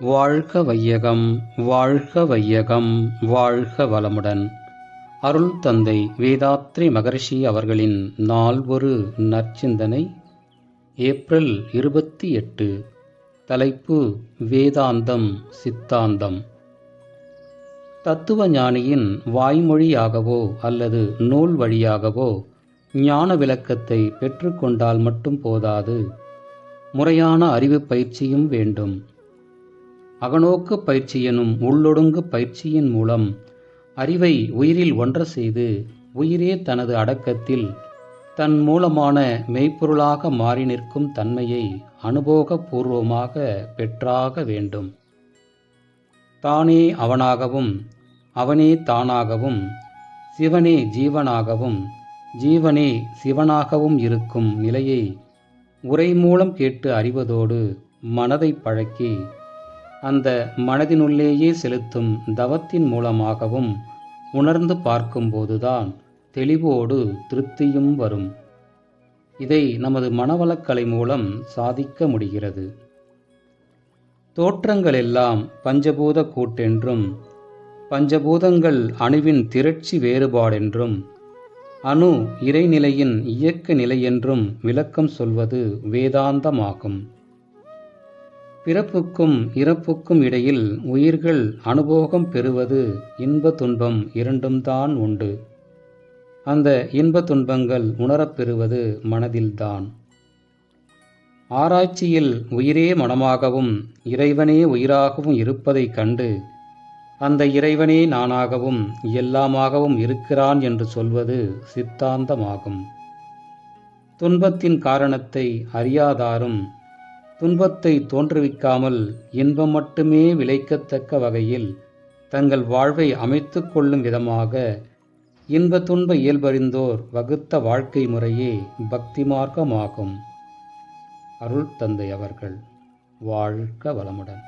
வாழ்க வையகம், வாழ்க வையகம், வாழ்க வளமுடன். அருள் தந்தை வேதாத்ரி மகரிஷி அவர்களின் நால்வொரு நற்சிந்தனை. ஏப்ரல் 28. தலைப்பு: வேதாந்தம் சித்தாந்தம். தத்துவ ஞானியின் வாய்மொழியாகவோ அல்லது நூல் வழியாகவோ ஞான விளக்கத்தை பெற்றுக்கொண்டால் மட்டும் போதாது, முறையான அறிவு பயிற்சியும் வேண்டும். அகநோக்கு பயிற்சி எனும் உள்ளொடுங்கு பயிற்சியின் மூலம் அறிவை உயிரில் ஒன்ற செய்து, உயிரே தனது அடக்கத்தில் தன் மூலமான மெய்ப்பொருளாக மாறி நிற்கும் தன்மையை அனுபவபூர்வமாக பெற்றாக வேண்டும். தானே அவனாகவும், அவனே தானாகவும், சிவனே ஜீவனாகவும், ஜீவனே சிவனாகவும் இருக்கும் நிலையை உரை மூலம் கேட்டு அறிவதோடு மனதை பழக்கி, அந்த மனதினுள்ளேயே செலுத்தும் தவத்தின் மூலமாகவும் உணர்ந்து பார்க்கும்போதுதான் தெளிவோடு திருப்தியும் வரும். இதை நமது மனவளக்கலை மூலம் சாதிக்க முடிகிறது. தோற்றங்கள் எல்லாம் பஞ்சபூத கூட்டென்றும், பஞ்சபூதங்கள் அணுவின் திரட்சி வேறுபாடென்றும், அணு இறைநிலையின் இயக்க நிலை என்றும் விளக்கம் சொல்வது வேதாந்தமாகும். பிறப்புக்கும் இறப்புக்கும் இடையில் உயிர்கள் அனுபோகம் பெறுவது இன்ப துன்பம் இரண்டும் தான் உண்டு. அந்த இன்ப துன்பங்கள் உணரப்பெறுவது மனதில்தான். ஆராய்ச்சியில் உயிரே மனமாகவும் இறைவனே உயிராகவும் இருப்பதைக் கண்டு, அந்த இறைவனே நானாகவும் எல்லாமாகவும் இருக்கிறான் என்று சொல்வது சித்தாந்தமாகும். துன்பத்தின் காரணத்தை அறியாதாரும் துன்பத்தை தோன்றுவிக்காமல் இன்பம் மட்டுமே விளைக்கத்தக்க வகையில் தங்கள் வாழ்வை அமைத்து கொள்ளும் விதமாக இன்ப துன்ப இயல்பறிந்தோர் வகுத்த வாழ்க்கை முறையே பக்தி மார்க்கமாகும். அருள் தந்தை அவர்கள் வாழ்க வளமுடன்.